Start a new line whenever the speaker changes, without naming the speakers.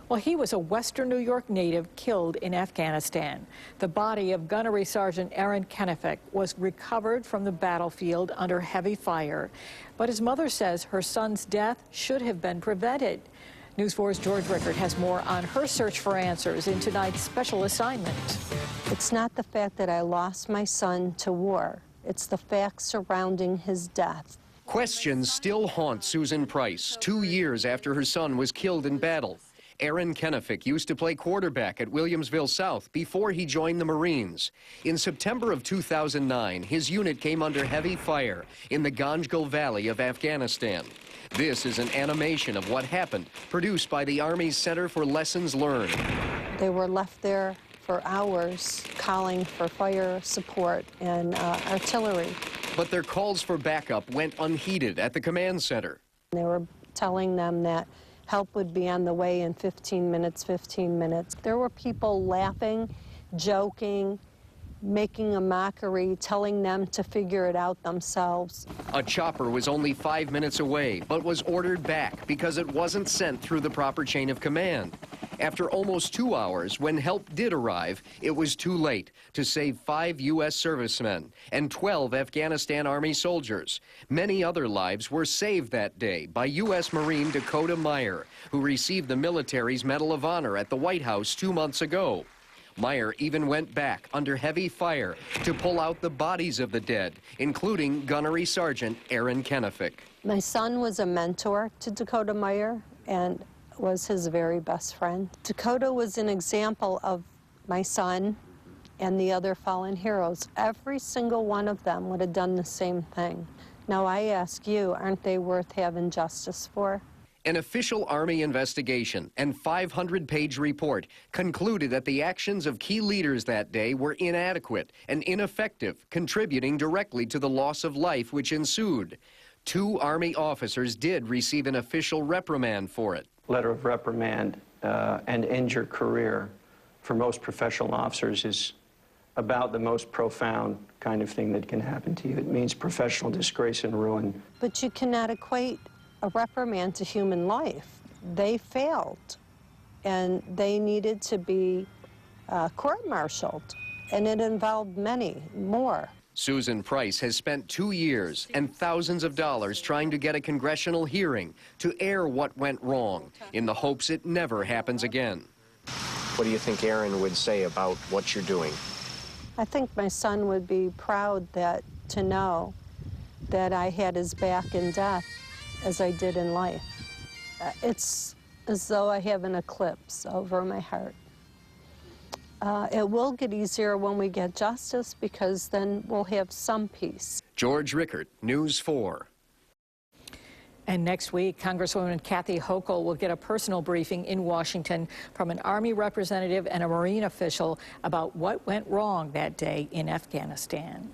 Well, he was a Western New York native killed in Afghanistan. The body of Gunnery Sergeant Aaron Kenefick was recovered from the battlefield under heavy fire. But his mother says her son's death should have been prevented. News 4's George Rickert has more on her search for answers in tonight's special assignment.
It's not the fact that I lost my son to war. It's the facts surrounding his death.
Questions still haunt Susan Price 2 years after her son was killed in battle. Aaron Kenefick used to play quarterback at Williamsville South before he joined the Marines. In September of 2009, his unit came under heavy fire in the Ganjgal Valley of Afghanistan. This is an animation of what happened, produced by the Army's Center for Lessons Learned.
They were left there for hours calling for fire support and artillery.
But their calls for backup went unheeded at the command center.
They were telling them that help would be on the way in 15 minutes, 15 minutes. There were people laughing, joking, making a mockery, telling them to figure it out themselves.
A chopper was only 5 minutes away, but was ordered back because it wasn't sent through the proper chain of command. After almost 2 hours, when help did arrive, it was too late to save 5 U.S. servicemen and 12 Afghanistan Army soldiers. Many other lives were saved that day by U.S. Marine Dakota Meyer, who received the military's Medal of Honor at the White House 2 months ago. Meyer even went back under heavy fire to pull out the bodies of the dead, including Gunnery Sergeant Aaron Kenefick.
My son was a mentor to Dakota Meyer and was his very best friend. Dakota was an example of my son and the other fallen heroes. Every single one of them would have done the same thing. Now I ask you, aren't they worth having justice for?
An official Army investigation and 500-page report concluded that the actions of key leaders that day were inadequate and ineffective, contributing directly to the loss of life which ensued. 2 Army officers did receive an official reprimand for it.
Letter of reprimand and end your career for most professional officers is about the most profound kind of thing that can happen to you. It means professional disgrace and ruin.
But you cannot equate a reprimand to human life. They failed, and they needed to be court-martialed, and it involved many more.
Susan Price has spent 2 years and thousands of dollars trying to get a congressional hearing to air what went wrong in the hopes it never happens again.
What do you think Aaron would say about what you're doing?
I think my son would be proud to know that I had his back in death as I did in life. It's as though I have an eclipse over my heart. It will get easier when we get justice, because then we'll have some peace.
George Rickert, News 4.
And next week, Congresswoman Kathy Hochul will get a personal briefing in Washington from an Army representative and a Marine official about what went wrong that day in Afghanistan.